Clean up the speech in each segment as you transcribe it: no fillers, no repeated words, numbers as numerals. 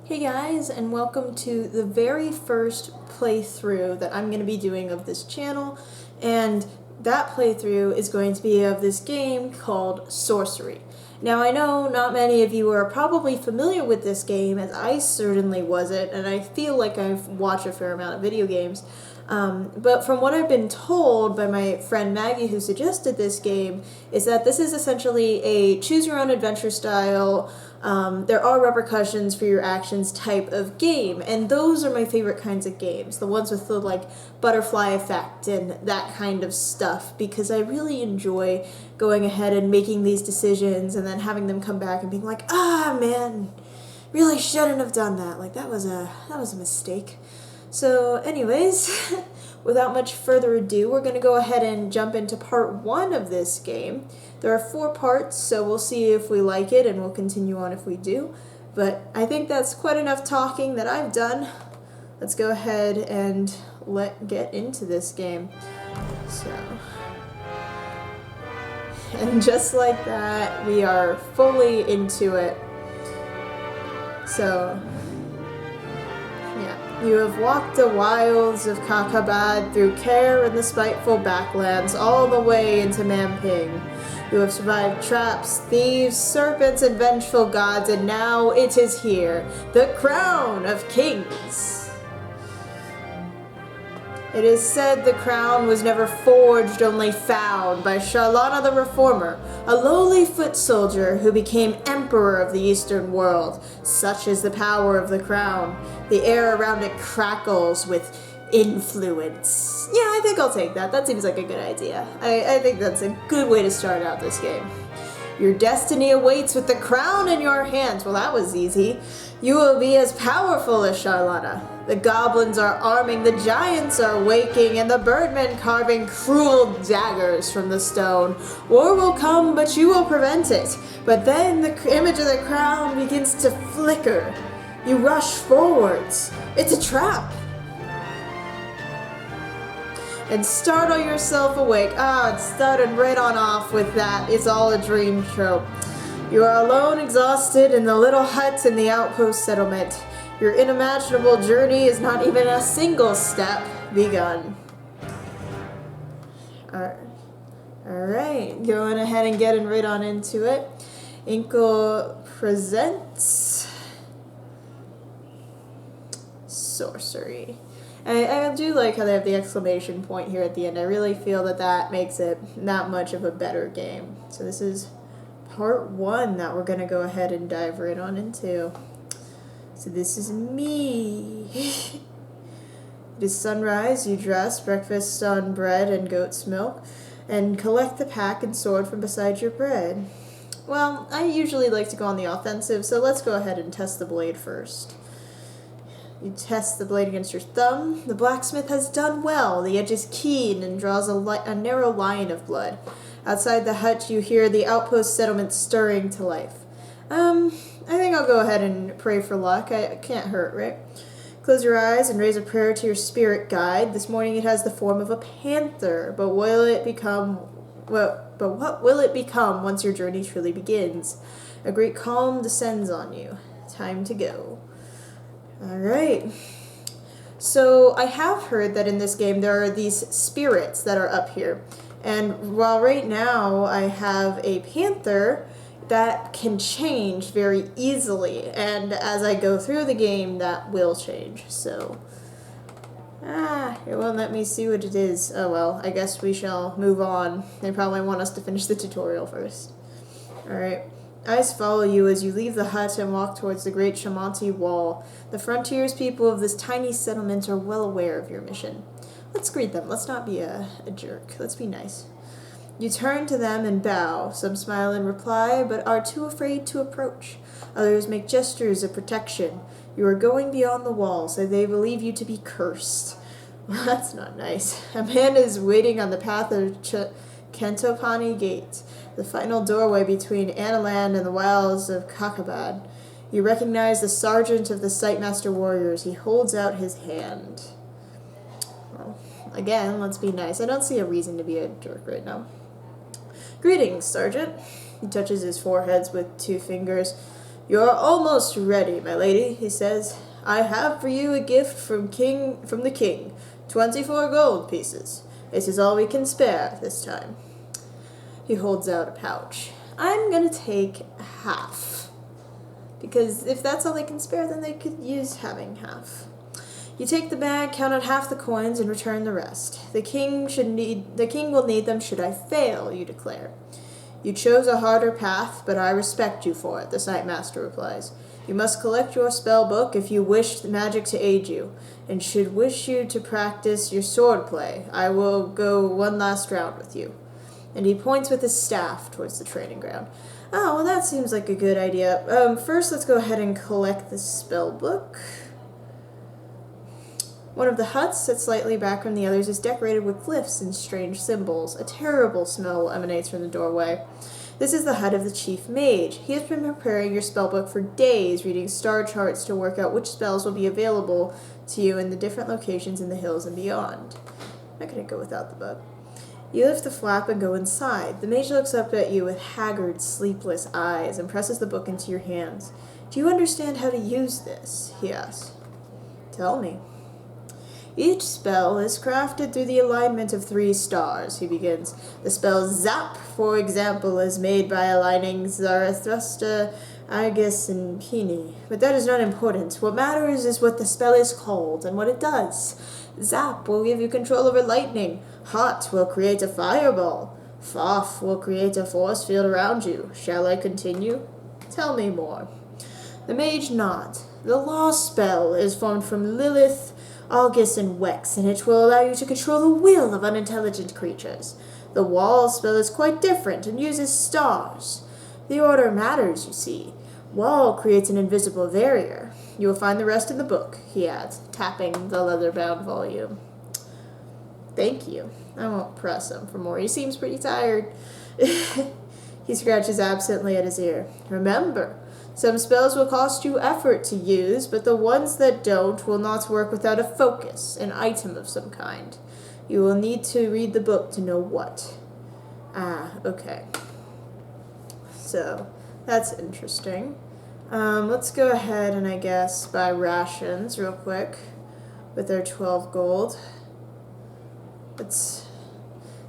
Hey guys, and welcome to the very first playthrough that I'm going to be doing of this channel, and that playthrough is going to be of this game called Sorcery. Now I know not many of you are probably familiar with this game, as I certainly wasn't, and I feel like I've watched a fair amount of video games. But from what I've been told by my friend Maggie, who suggested this game, is that this is essentially a choose-your-own-adventure style, there are repercussions for your actions type of game, and those are my favorite kinds of games, the ones with the butterfly effect and that kind of stuff, because I really enjoy going ahead and making these decisions and then having them come back and being like, ah man, really shouldn't have done that, that was a mistake. So anyways, without much further ado, we're going to go ahead and jump into part 1 of this game. There are 4 parts, so we'll see if we like it, and we'll continue on if we do. But I think that's quite enough talking that I've done. Let's go ahead and get into this game. And just like that, we are fully into it. So, yeah. You have walked the wilds of Kakabad through Care and the spiteful backlands all the way into Mamping. You have survived traps, thieves, serpents, and vengeful gods, and now it is here, the crown of kings. It is said the crown was never forged, only found by Shalana the Reformer, a lowly foot soldier who became emperor of the Eastern world. Such is the power of the crown. The air around it crackles with influence. Yeah, I think I'll take that. That seems like a good idea. I think that's a good way to start out this game. Your destiny awaits with the crown in your hands. Well, that was easy. You will be as powerful as Sharlana. The goblins are arming, the giants are waking, and the birdmen carving cruel daggers from the stone. War will come, but you will prevent it. But then the image of the crown begins to flicker. You rush forwards. It's a trap. And startle yourself awake. It started right on off with that. It's all a dream trope. You are alone, exhausted, in the little hut in the outpost settlement. Your unimaginable journey is not even a single step begun. Alright, going ahead and getting right on into it. Inkle presents Sorcery. I do like how they have the exclamation point here at the end. I really feel that that makes it that much of a better game. So this is part 1 that we're going to go ahead and dive right on into. So this is me. It is sunrise, you dress, breakfast on bread and goat's milk, and collect the pack and sword from beside your bread. Well, I usually like to go on the offensive, so let's go ahead and test the blade first. You test the blade against your thumb. The blacksmith has done well. The edge is keen and draws a narrow line of blood. Outside the hut, you hear the outpost settlement stirring to life. I think I'll go ahead and pray for luck. It can't hurt, right? Close your eyes and raise a prayer to your spirit guide. This morning it has the form of a panther, but what will it become once your journey truly begins? A great calm descends on you. Time to go. Alright, so I have heard that in this game there are these spirits that are up here, and while right now I have a panther that can change very easily, and as I go through the game that will change, so it won't let me see what it is. Oh well, I guess we shall move on. They probably want us to finish the tutorial first. Alright. Eyes follow you as you leave the hut and walk towards the great Shamanti wall. The frontiers people of this tiny settlement are well aware of your mission. Let's greet them. Let's not be a jerk. Let's be nice. You turn to them and bow. Some smile in reply, but are too afraid to approach. Others make gestures of protection. You are going beyond the wall, so they believe you to be cursed. Well, that's not nice. A man is waiting on the path of Kentopani Gate, the final doorway between Analand and the wilds of Kakabad. You recognize the sergeant of the Sightmaster Warriors. He holds out his hand. Well, again, let's be nice. I don't see a reason to be a jerk right now. Greetings, Sergeant. He touches his forehead with 2 fingers. You're almost ready, my lady, he says. I have for you a gift from the king. 24 gold pieces. This is all we can spare this time. He holds out a pouch. I'm gonna take half. Because if that's all they can spare, then they could use having half. You take the bag, count out half the coins, and return the rest. The king will need them should I fail, you declare. You chose a harder path, but I respect you for it, the Sightmaster replies. You must collect your spell book if you wish the magic to aid you, and should wish you to practice your sword play. I will go one last round with you. And he points with his staff towards the training ground. Oh, well, that seems like a good idea. First, let's go ahead and collect the spell book. One of the huts, set slightly back from the others, is decorated with glyphs and strange symbols. A terrible smell emanates from the doorway. This is the hut of the chief mage. He has been preparing your spellbook for days, reading star charts to work out which spells will be available to you in the different locations in the hills and beyond. I couldn't go without the book. You lift the flap and go inside. The mage looks up at you with haggard, sleepless eyes and presses the book into your hands. Do you understand how to use this? He asks. Tell me. Each spell is crafted through the alignment of 3 stars, he begins. The spell Zap, for example, is made by aligning Zarathustra, Argus, and Pini. But that is not important. What matters is what the spell is called and what it does. Zap will give you control over lightning. Hot will create a fireball. Foff will create a force field around you. Shall I continue? Tell me more. The mage nods. The law spell is formed from Lilith, August, and Wex, and it will allow you to control the will of unintelligent creatures. The wall spell is quite different and uses stars. The order matters, you see. Wall creates an invisible barrier. You will find the rest in the book, he adds, tapping the leather-bound volume. Thank you. I won't press him for more. He seems pretty tired. He scratches absently at his ear. Remember, some spells will cost you effort to use, but the ones that don't will not work without a focus, an item of some kind. You will need to read the book to know what. Ah, okay. So, that's interesting. Let's go ahead and, I guess, buy rations real quick with our 12 gold.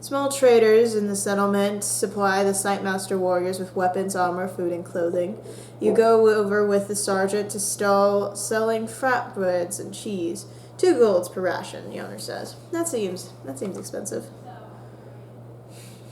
Small traders in the settlement supply the Sightmaster warriors with weapons, armor, food, and clothing. You go over with the sergeant to stall selling flatbreads and cheese. 2 golds per ration, the owner says. That seems expensive.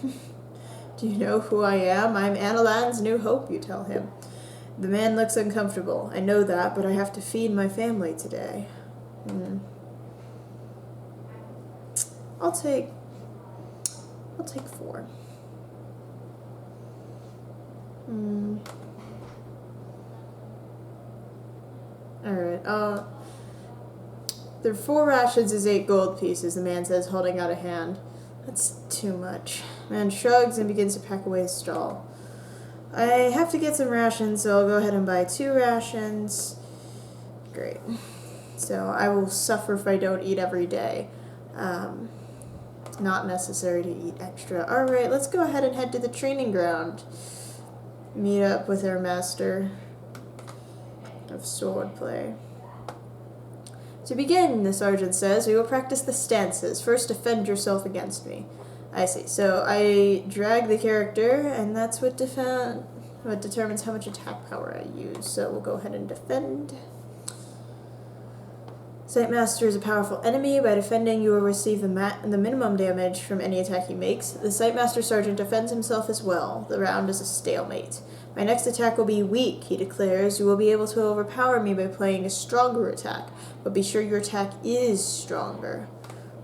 Do you know who I am? I'm Analan's new hope, you tell him. The man looks uncomfortable. I know that, but I have to feed my family today. I'll take 4. Alright, there are 4 rations is 8 gold pieces, the man says, holding out a hand. That's too much. Man shrugs and begins to pack away his stall. I have to get some rations, so I'll go ahead and buy 2 rations. Great. So I will suffer if I don't eat every day. It's not necessary to eat extra. Alright, let's go ahead and head to the training ground. Meet up with our master of swordplay. To begin, the sergeant says, we will practice the stances. First, defend yourself against me. I see. So I drag the character, and that's what determines how much attack power I use. So we'll go ahead and defend. Sightmaster is a powerful enemy. By defending, you will receive the minimum damage from any attack he makes. The Sightmaster Sergeant defends himself as well. The round is a stalemate. My next attack will be weak, he declares. You will be able to overpower me by playing a stronger attack, but be sure your attack is stronger.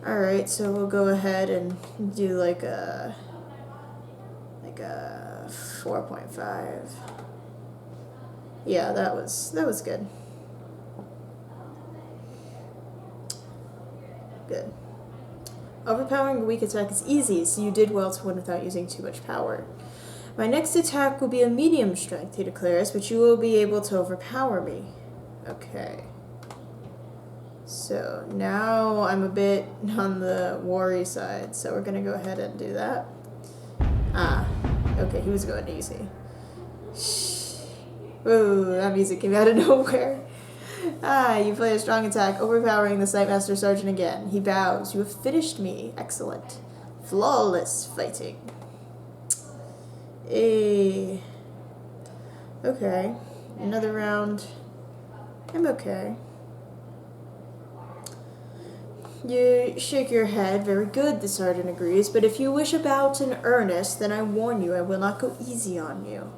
Alright, so we'll go ahead and do like a 4.5. Yeah, that was good. Good. Overpowering a weak attack is easy, so you did well to win without using too much power. My next attack will be a medium strength, he declares, but you will be able to overpower me. Okay. So now I'm a bit on the worry side, so we're going to go ahead and do that. Ah, okay, he was going easy. Whoa, that music came out of nowhere. Ah, you play a strong attack, overpowering the Sightmaster Sergeant again. He bows. You have finished me. Excellent. Flawless fighting. Okay. Another round. I'm okay. You shake your head. Very good, the sergeant agrees. But if you wish a bout in earnest, then I warn you, I will not go easy on you.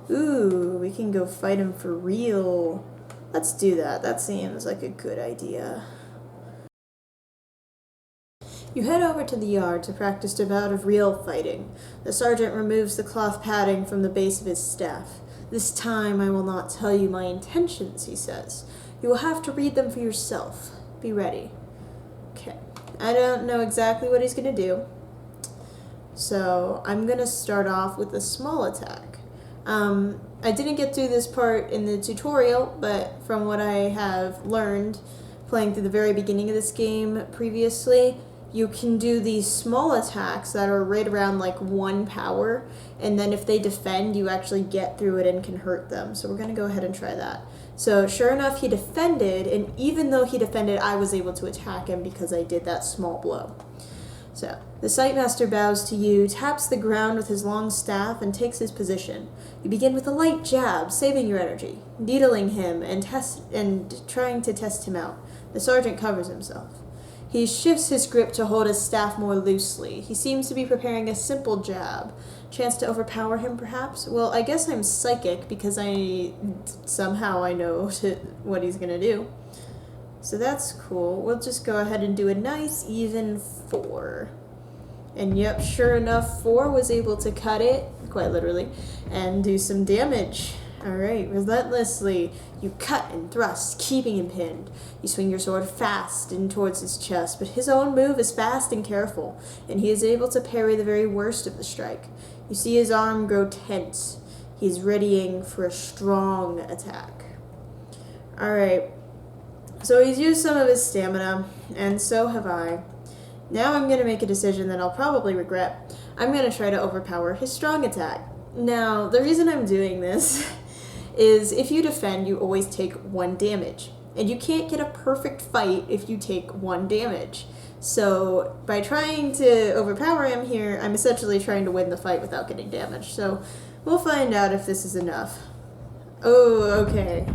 Ooh, we can go fight him for real. Let's do that. That seems like a good idea. You head over to the yard to practice a bout of real fighting. The sergeant removes the cloth padding from the base of his staff. This time I will not tell you my intentions, he says. You will have to read them for yourself. Be ready. Okay. I don't know exactly what he's going to do. So I'm going to start off with a small attack. I didn't get through this part in the tutorial, but from what I have learned playing through the very beginning of this game previously, you can do these small attacks that are right around like 1 power, and then if they defend, you actually get through it and can hurt them. So we're going to go ahead and try that. So sure enough, he defended, and even though he defended, I was able to attack him because I did that small blow. So, the Sightmaster bows to you, taps the ground with his long staff, and takes his position. You begin with a light jab, saving your energy, needling him and trying to test him out. The sergeant covers himself. He shifts his grip to hold his staff more loosely. He seems to be preparing a simple jab. Chance to overpower him, perhaps? Well, I guess I'm psychic because somehow I know what he's going to do. So that's cool. We'll just go ahead and do a nice even 4. And yep, sure enough, 4 was able to cut it, quite literally, and do some damage. Alright, relentlessly, you cut and thrust, keeping him pinned. You swing your sword fast in towards his chest, but his own move is fast and careful, and he is able to parry the very worst of the strike. You see his arm grow tense. He's readying for a strong attack. Alright. So he's used some of his stamina, and so have I. Now I'm going to make a decision that I'll probably regret. I'm going to try to overpower his strong attack. Now, the reason I'm doing this is if you defend, you always take 1 damage. And you can't get a perfect fight if you take 1 damage. So by trying to overpower him here, I'm essentially trying to win the fight without getting damaged. So we'll find out if this is enough. Oh, okay.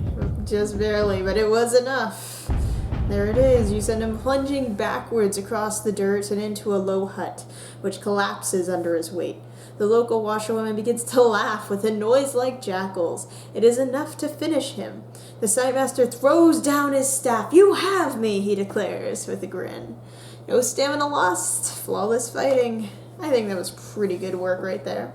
Just barely, but it was enough. There it is. You send him plunging backwards across the dirt and into a low hut, which collapses under his weight. The local washerwoman begins to laugh with a noise like jackals. It is enough to finish him. The Sightmaster throws down his staff. You have me, he declares with a grin. No stamina lost. Flawless fighting. I think that was pretty good work right there.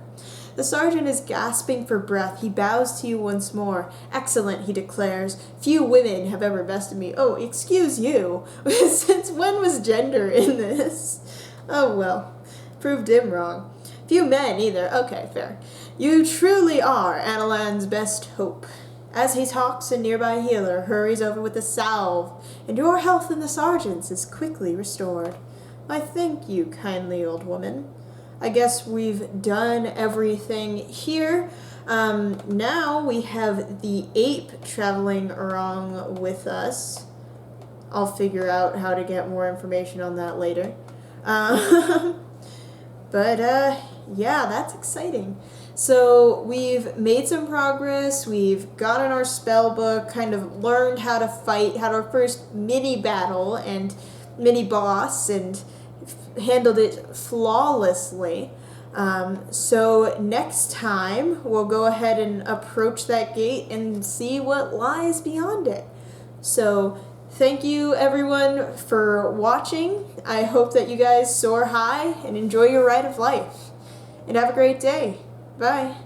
The sergeant is gasping for breath. He bows to you once more. Excellent, he declares. Few women have ever bested me. Oh, excuse you. Since when was gender in this? Oh, well. Proved him wrong. Few men either. Okay, fair. You truly are Analan's best hope. As he talks, a nearby healer hurries over with a salve, and your health and the sergeant's is quickly restored. I thank you, kindly old woman. I guess we've done everything here. Now we have the ape traveling along with us. I'll figure out how to get more information on that later. Yeah, that's exciting. So we've made some progress. We've gotten our spell book, kind of learned how to fight, had our first mini battle and mini boss, and handled it flawlessly. So next time we'll go ahead and approach that gate and see what lies beyond it. So thank you everyone for watching. I hope that you guys soar high and enjoy your ride of life. And have a great day. Bye.